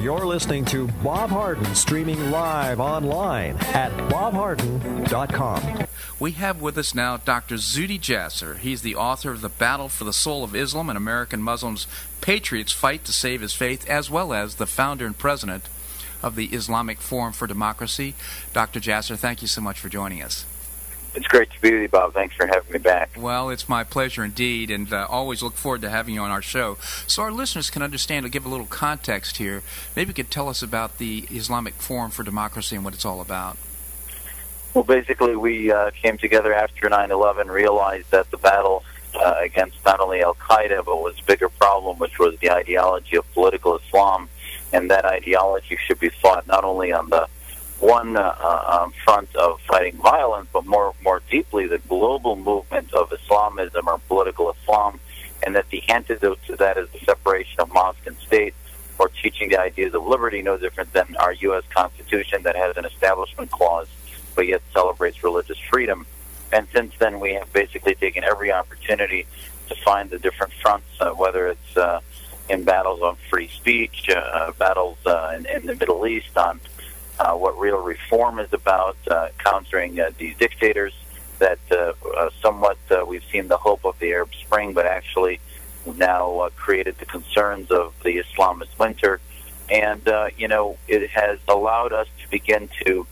You're listening to Bob Harden, streaming live online at bobharden.com. We have with us now Dr. Zuhdi Jasser. He's the author of The Battle for the Soul of Islam and American Muslims' Patriots Fight to Save His Faith, as well as the founder and president of the Islamic Forum for Democracy. Dr. Jasser, thank you so much for joining us. It's great to be with you, Bob. Thanks for having me back. Well, it's my pleasure indeed, and always look forward to having you on our show. So our listeners can understand, to give a little context here, maybe you could tell us about the Islamic Forum for Democracy and what it's all about. Well, basically, we came together after 9/11, realized that the battle against not only al-Qaeda, but was a bigger problem, which was the ideology of political Islam, and that ideology should be fought not only on the one front of fighting violence, but more deeply the global movement of Islamism or political Islam, and that the antidote to that is the separation of mosque and state, or teaching the ideas of liberty, no different than our U.S. Constitution that has an establishment clause, but yet celebrates religious freedom. And since then, we have basically taken every opportunity to find the different fronts, whether it's in battles on free speech, battles in the Middle East on what real reform is about, countering these dictators that somewhat we've seen the hope of the Arab Spring, but actually now created the concerns of the Islamist winter. And, it has allowed us to begin to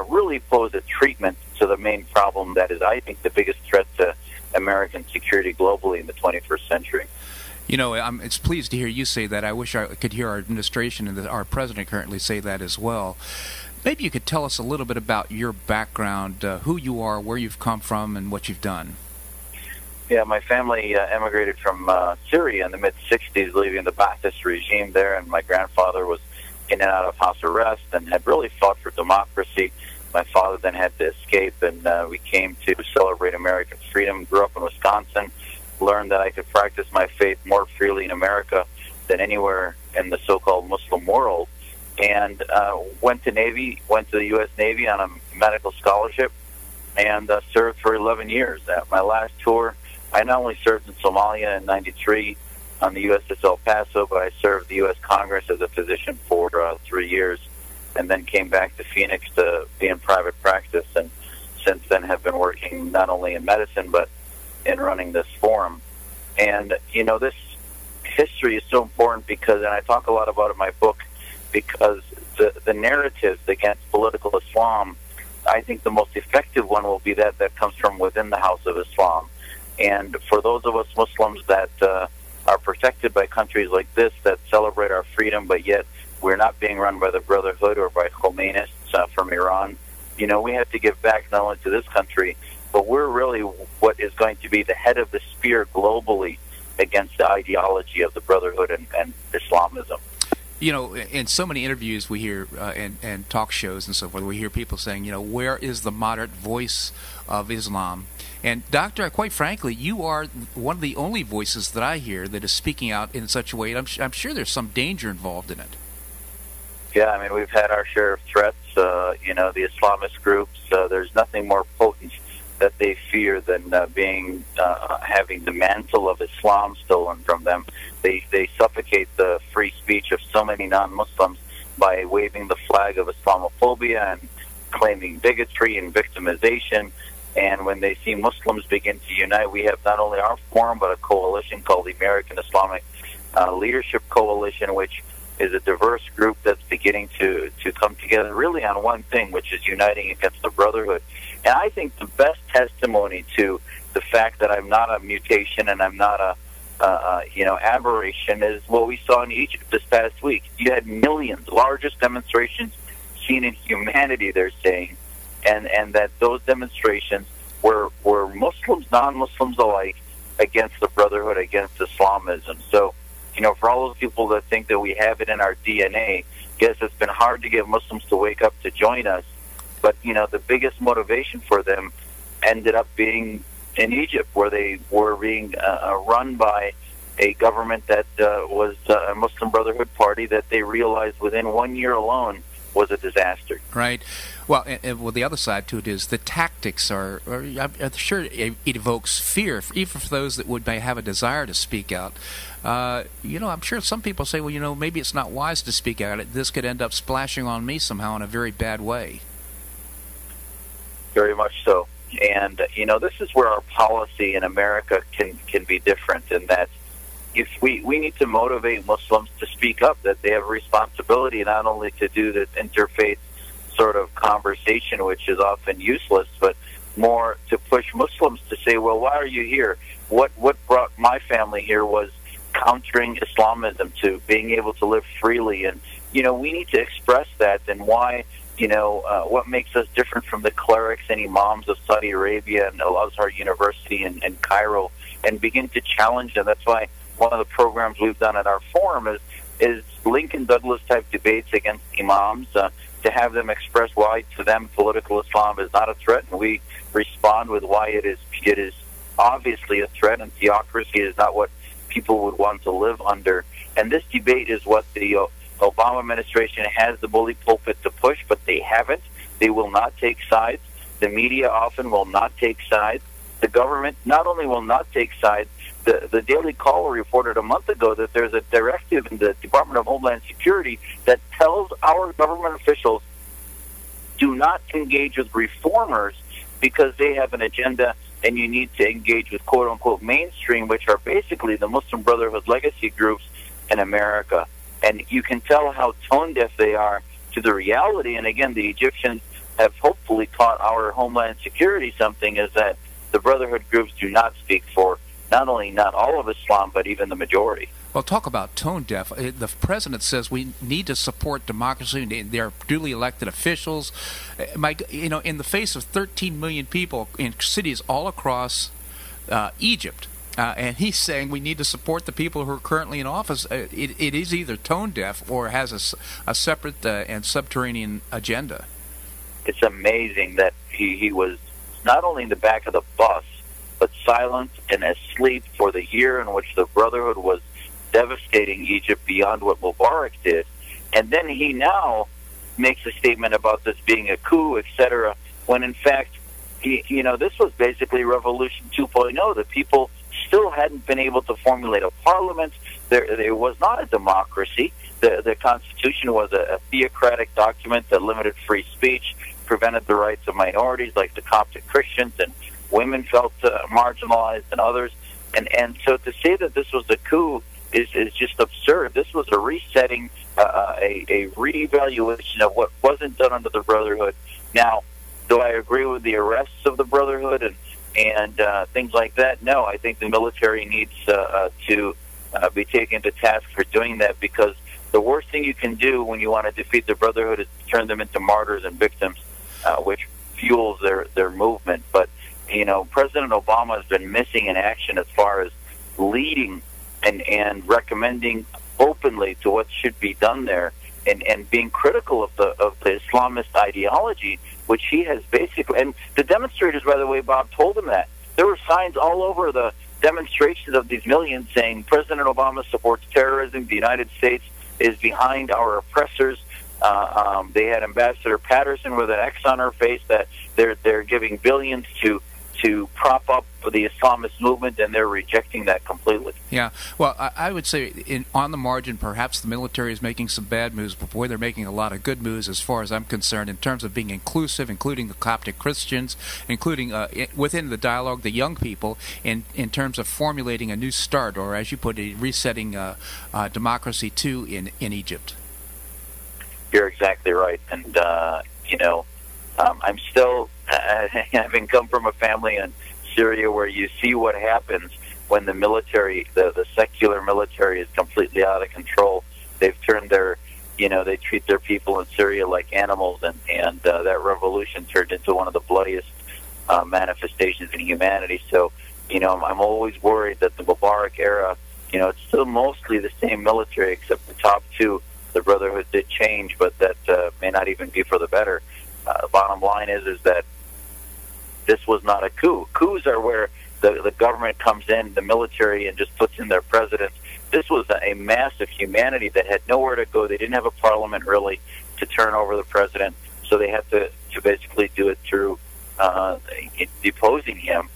really pose a treatment to the main problem that is, I think, the biggest threat to American security globally in the 21st century. You know, it's pleased to hear you say that. I wish I could hear our administration and our president currently say that as well. Maybe you could tell us a little bit about your background, who you are, where you've come from, and what you've done. Yeah, my family emigrated from Syria in the mid-'60s, leaving the Ba'athist regime there, and my grandfather was in and out of house arrest and had really fought for democracy. My father then had to escape, and we came to celebrate American freedom. Grew up in Wisconsin, learned that I could practice my faith more freely in America than anywhere in the so-called Muslim world, and went to the U.S. Navy on a medical scholarship, and served for 11 years. At my last tour, I not only served in Somalia in '93 on the USS El Paso, but I served the U.S. Congress as a physician for 3 years, and then came back to Phoenix to be in private practice, and since then have been working not only in medicine, but in running this forum. And, this history is so important because, and I talk a lot about it in my book, because the narratives against political Islam, I think the most effective one will be that comes from within the house of Islam. And for those of us Muslims that are protected by countries like this that celebrate our freedom, but yet we're not being run by the Brotherhood or by Khomeinists from Iran, we have to give back not only to this country, but we're really what is going to be the head of the spear globally against the ideology of the Brotherhood and Islamism. In so many interviews we hear and talk shows and so forth, we hear people saying, where is the moderate voice of Islam? And Doctor, quite frankly, you are one of the only voices that I hear that is speaking out in such a way. I'm sure there's some danger involved in it. Yeah, we've had our share of threats. The Islamist groups, there's nothing more potent that they fear than having the mantle of Islam stolen from them. They suffocate the free speech of so many non-Muslims by waving the flag of Islamophobia and claiming bigotry and victimization. And when they see Muslims begin to unite, we have not only our forum, but a coalition called the American Islamic Leadership Coalition, which is a diverse group that's beginning to come together really on one thing, which is uniting against the Brotherhood. And I think the best testimony to the fact that I'm not a mutation and I'm not a aberration is what we saw in Egypt this past week. You had millions, largest demonstrations seen in humanity, they're saying, and that those demonstrations were Muslims, non-Muslims alike, against the Brotherhood, against Islamism. So, for all those people that think that we have it in our DNA, yes, it's been hard to get Muslims to wake up to join us, but, the biggest motivation for them ended up being in Egypt, where they were being run by a government that was a Muslim Brotherhood party that they realized within 1 year alone was a disaster. Right. Well, well, the other side to it is the tactics are I'm sure it evokes fear, even for those that may have a desire to speak out. I'm sure some people say, well, maybe it's not wise to speak out. This could end up splashing on me somehow in a very bad way. Very much so. And, this is where our policy in America can be different, in that if we need to motivate Muslims to speak up, that they have a responsibility not only to do this interfaith sort of conversation, which is often useless, but more to push Muslims to say, well, why are you here? What brought my family here was countering Islamism, to being able to live freely. And, we need to express that, and why, what makes us different from the clerics and imams of Saudi Arabia and Al-Azhar University and Cairo, and begin to challenge them. That's why one of the programs we've done at our forum is Lincoln Douglas type debates against imams, to have them express why to them political Islam is not a threat, and we respond with why it is obviously a threat, and theocracy is not what people would want to live under. And this debate is what the Obama administration has the bully pulpit to push, but they haven't. They will not take sides. The media often will not take sides. The government not only will not take sides, the Daily Caller reported a month ago that there's a directive in the Department of Homeland Security that tells our government officials, do not engage with reformers because they have an agenda, and you need to engage with quote-unquote mainstream, which are basically the Muslim Brotherhood legacy groups in America. And you can tell how tone-deaf they are to the reality. And again, the Egyptians have hopefully taught our Homeland Security something, is that the Brotherhood groups do not speak for not only not all of Islam, but even the majority. Well, talk about tone deaf. The president says we need to support democracy. They're duly elected officials. In the face of 13 million people in cities all across Egypt, and he's saying we need to support the people who are currently in office. It is either tone deaf or has a separate and subterranean agenda. It's amazing that he was not only in the back of the bus, but silent and asleep for the year in which the Brotherhood was devastating Egypt beyond what Mubarak did. And then he now makes a statement about this being a coup, etc., when in fact, this was basically Revolution 2.0. The people still hadn't been able to formulate a parliament. There was not a democracy. The Constitution was a theocratic document that limited free speech, prevented the rights of minorities like the Coptic Christians, and women felt marginalized, and others. And so to say that this was a coup is just absurd. This was a resetting, a reevaluation of what wasn't done under the Brotherhood. Now, do I agree with the arrests of the Brotherhood and things like that? No, I think the military needs to be taken to task for doing that, because the worst thing you can do when you want to defeat the Brotherhood is to turn them into martyrs and victims, which fuels their movement. But President Obama has been missing in action as far as leading and recommending openly to what should be done there, and being critical of the Islamist ideology, which he has basically. And the demonstrators, by the way, Bob told him that. There were signs all over the demonstrations of these millions saying President Obama supports terrorism, the United States is behind our oppressors. They had Ambassador Patterson with an X on her face that they're giving billions to prop up the Islamist movement, and they're rejecting that completely. Yeah, well, I would say on the margin, perhaps the military is making some bad moves, but boy, they're making a lot of good moves as far as I'm concerned in terms of being inclusive, including the Coptic Christians, including within the dialogue, the young people, in terms of formulating a new start, or as you put it, resetting democracy too in Egypt. You're exactly right. And, I'm still, having come from a family in Syria where you see what happens when the military, the secular military, is completely out of control. They've turned they treat their people in Syria like animals, and that revolution turned into one of the bloodiest manifestations in humanity. So, I'm always worried that the Mubarak era, it's still mostly the same military, except the top two. The Brotherhood did change, but that may not even be for the better. Bottom line is that this was not a coup. Coups are where the government comes in, the military, and just puts in their president. This was a mass of humanity that had nowhere to go. They didn't have a parliament, really. to turn over the president, so they had to basically do it through deposing him.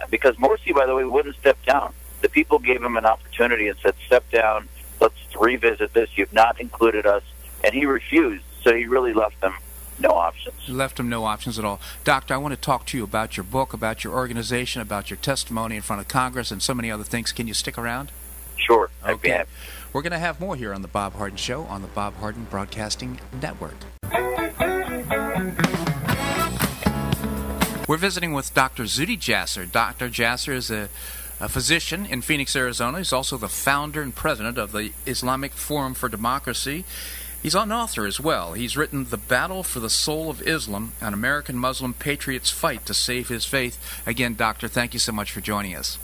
Because Morsi, by the way, wouldn't step down. The people gave him an opportunity and said, step down, let's revisit this, you've not included us, and he refused, so he really left them no options. Left him no options at all. Doctor, I want to talk to you about your book, about your organization, about your testimony in front of Congress, and so many other things. Can you stick around? Sure. Okay. We're going to have more here on the Bob Harden Show on the Bob Harden Broadcasting Network. We're visiting with Dr. Zuhdi Jasser. Dr. Jasser is a physician in Phoenix, Arizona. He's also the founder and president of the Islamic Forum for Democracy. He's an author as well. He's written The Battle for the Soul of Islam, an American Muslim patriot's fight to save his faith. Again, Doctor, thank you so much for joining us.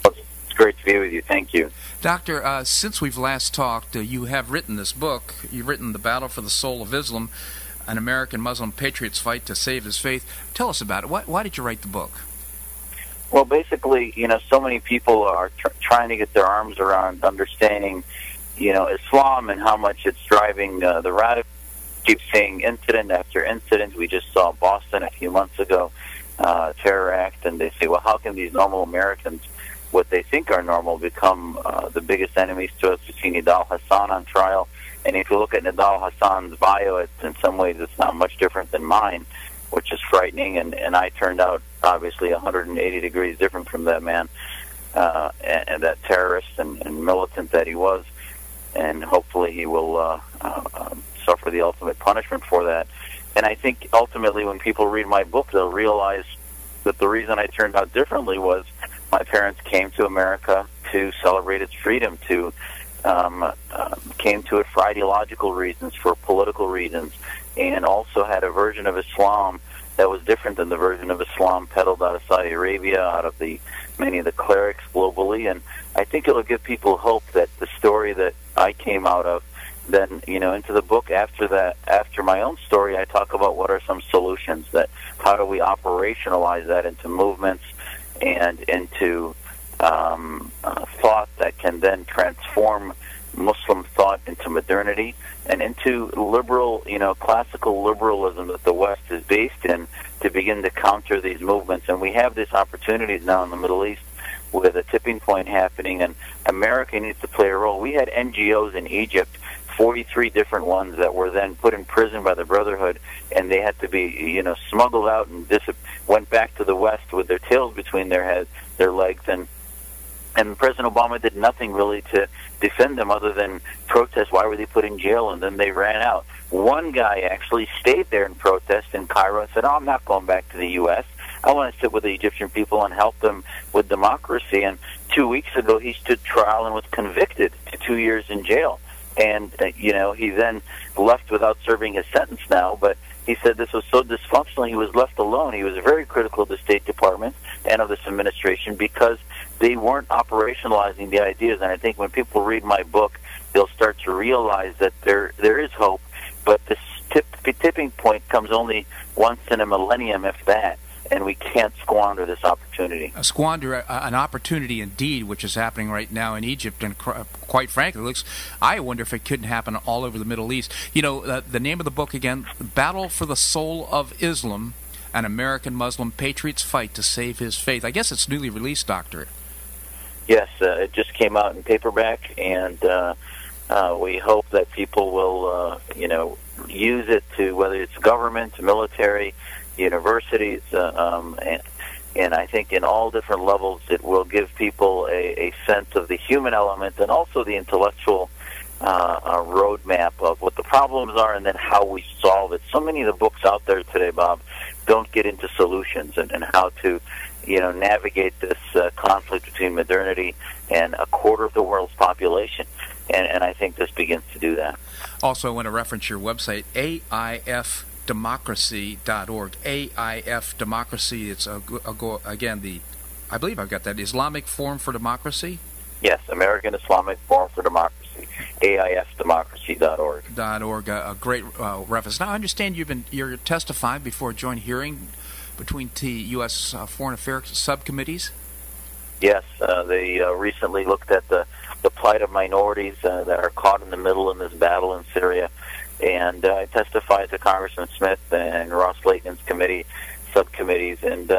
It's great to be with you. Thank you. Doctor, since we've last talked, you have written this book. You've written The Battle for the Soul of Islam, an American Muslim patriot's fight to save his faith. Tell us about it. Why did you write the book? Well, basically, so many people are trying to get their arms around understanding Islam and how much it's driving the radical. Keep seeing incident after incident. We just saw Boston a few months ago, terror act, and they say, well, how can these normal Americans, what they think are normal, become the biggest enemies to us? We've seen Nidal Hassan on trial, and if you look at Nidal Hassan's bio, in some ways it's not much different than mine, which is frightening, and I turned out obviously 180 degrees different from that man, and that terrorist and militant that he was. And hopefully he will suffer the ultimate punishment for that. And I think ultimately when people read my book, they'll realize that the reason I turned out differently was my parents came to America to celebrate its freedom, came to it for ideological reasons, for political reasons, and also had a version of Islam that was different than the version of Islam peddled out of Saudi Arabia, out of many of the clerics globally. And I think it'll give people hope that the story that I came out of, then, into the book after my own story, I talk about what are some solutions, that how do we operationalize that into movements and into thought that can then transform Muslim thought into modernity and into liberal, classical liberalism that the West is based in, to begin to counter these movements. And we have these opportunities now in the Middle East with a tipping point happening, and America needs to play a role. We had NGOs in Egypt, 43 different ones, that were then put in prison by the Brotherhood, and they had to be, smuggled out and went back to the West with their tails between their legs, and President Obama did nothing really to defend them other than protest. Why were they put in jail? And then they ran out. One guy actually stayed there and protested in Cairo and said, I'm not going back to the U.S. I want to sit with the Egyptian people and help them with democracy. And 2 weeks ago, he stood trial and was convicted to 2 years in jail. And, he then left without serving his sentence now. But he said this was so dysfunctional, he was left alone. He was very critical of the State Department and of this administration because they weren't operationalizing the ideas. And I think when people read my book, they'll start to realize that there is hope. But this tipping point comes only once in a millennium, if that. And we can't squander this opportunity. Squander an opportunity indeed, which is happening right now in Egypt, and quite frankly, I wonder if it couldn't happen all over the Middle East. The name of the book again, Battle for the Soul of Islam, an American Muslim patriot's fight to save his faith. I guess it's newly released, Doctor. Yes, it just came out in paperback, and we hope that people will, use it to, whether it's government, military, universities, and I think in all different levels it will give people a sense of the human element and also the intellectual roadmap of what the problems are and then how we solve it. So many of the books out there today, Bob, don't get into solutions and how to navigate this conflict between modernity and a quarter of the world's population. And I think this begins to do that. Also, I want to reference your website, AIFdemocracy.org. AIF Democracy. It's again I believe I've got that, Islamic Forum for Democracy. Yes, American Islamic Forum for Democracy. AIFdemocracy.org. .org. A great reference. Now I understand you're testifying before a joint hearing between the U.S. Foreign Affairs subcommittees. Yes, they recently looked at the plight of minorities that are caught in the middle in this battle in Syria, And I testified to Congressman Smith and Ross Layton's subcommittees, and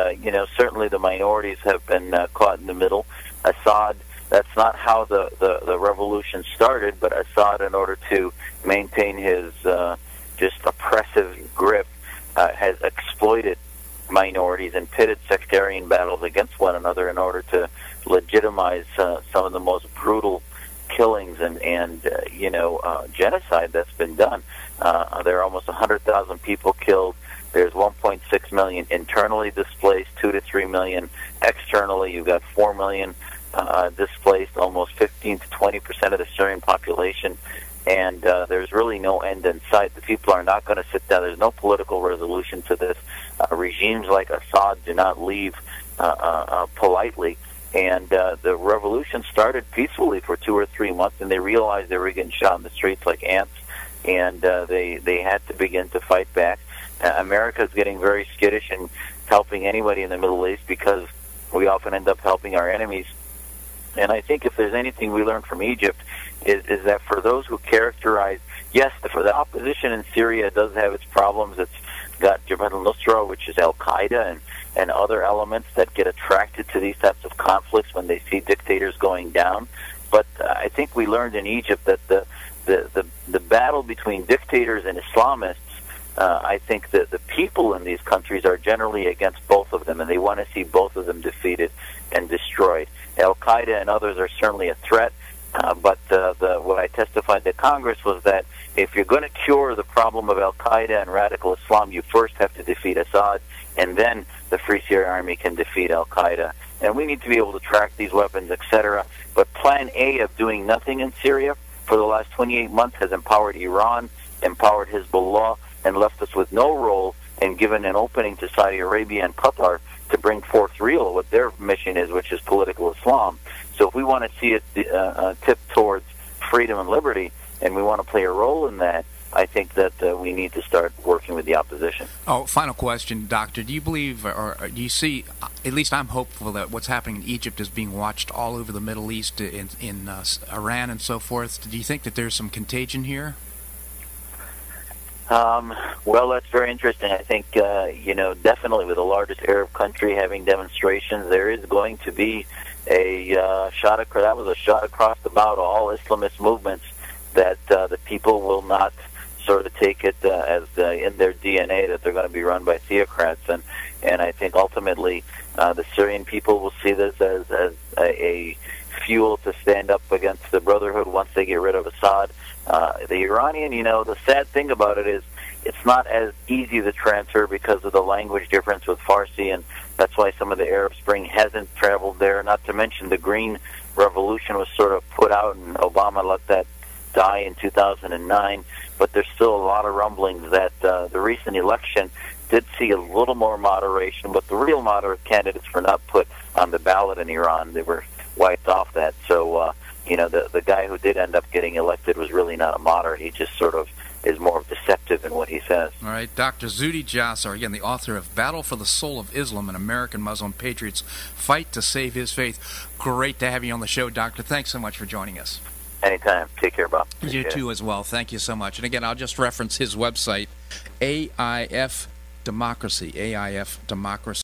certainly the minorities have been caught in the middle. Assad, that's not how the revolution started, but Assad, in order to maintain his just oppressive grip, has exploited minorities and pitted sectarian battles against one another in order to legitimize some of the most brutal killings and genocide that's been done. There are almost 100,000 people killed. There's 1.6 million internally displaced, 2 to 3 million externally. You've got 4 million displaced, almost 15 to 20% of the Syrian population. And there's really no end in sight. The people are not going to sit down. There's no political resolution to this. Regimes like Assad do not leave politely. And the revolution started peacefully for 2 or 3 months, and they realized they were getting shot in the streets like ants, and they had to begin to fight back. America's getting very skittish in helping anybody in the Middle East because we often end up helping our enemies. And I think if there's anything we learned from Egypt is that for those who characterize, yes, for the opposition in Syria does have its problems. It's got Jabhat al-Nusra, which is al-Qaeda, and other elements that get attracted to these types of conflicts when they see dictators going down. But I think we learned in Egypt that the battle between dictators and Islamists, I think that the people in these countries are generally against both of them, and they want to see both of them defeated and destroyed. Al-Qaeda and others are certainly a threat, but what I testified to Congress was that if you're going to cure the problem of Al-Qaeda and radical Islam, you first have to defeat Assad, and then the Free Syrian Army can defeat Al-Qaeda. And we need to be able to track these weapons, etc. But Plan A of doing nothing in Syria for the last 28 months has empowered Iran, empowered Hezbollah, and left us with no role and given an opening to Saudi Arabia and Qatar to bring forth what their mission is, which is political Islam. So if we want to see it tip towards freedom and liberty, and we want to play a role in that, I think that we need to start working with the opposition. Oh, final question, Doctor. Do you believe, or do you see, at least I'm hopeful that what's happening in Egypt is being watched all over the Middle East, in Iran and so forth? Do you think that there's some contagion here? Well, that's very interesting. I think, definitely with the largest Arab country having demonstrations, there is going to be a shot across the bow to all Islamist movements that the people will not sort of take it as in their DNA that they're going to be run by theocrats. And I think ultimately the Syrian people will see this as a fuel to stand up against the Brotherhood once they get rid of Assad. The Iranian, the sad thing about it is it's not as easy to transfer because of the language difference with Farsi, and that's why some of the Arab Spring hasn't traveled there. Not to mention the Green Revolution was sort of put out, and Obama let that die in 2009. But there's still a lot of rumblings that the recent election did see a little more moderation, but the real moderate candidates were not put on the ballot in Iran. They were wiped off that. So, the guy who did end up getting elected was really not a moderate. He just sort of is more deceptive in what he says. All right, Dr. Zuhdi Jasser, again, the author of Battle for the Soul of Islam, an American Muslim Patriot's Fight to Save His Faith. Great to have you on the show, Doctor. Thanks so much for joining us. Anytime. Take care, Bob. You too as well. Thank you so much. And again, I'll just reference his website, AIF Democracy, AIF Democracy.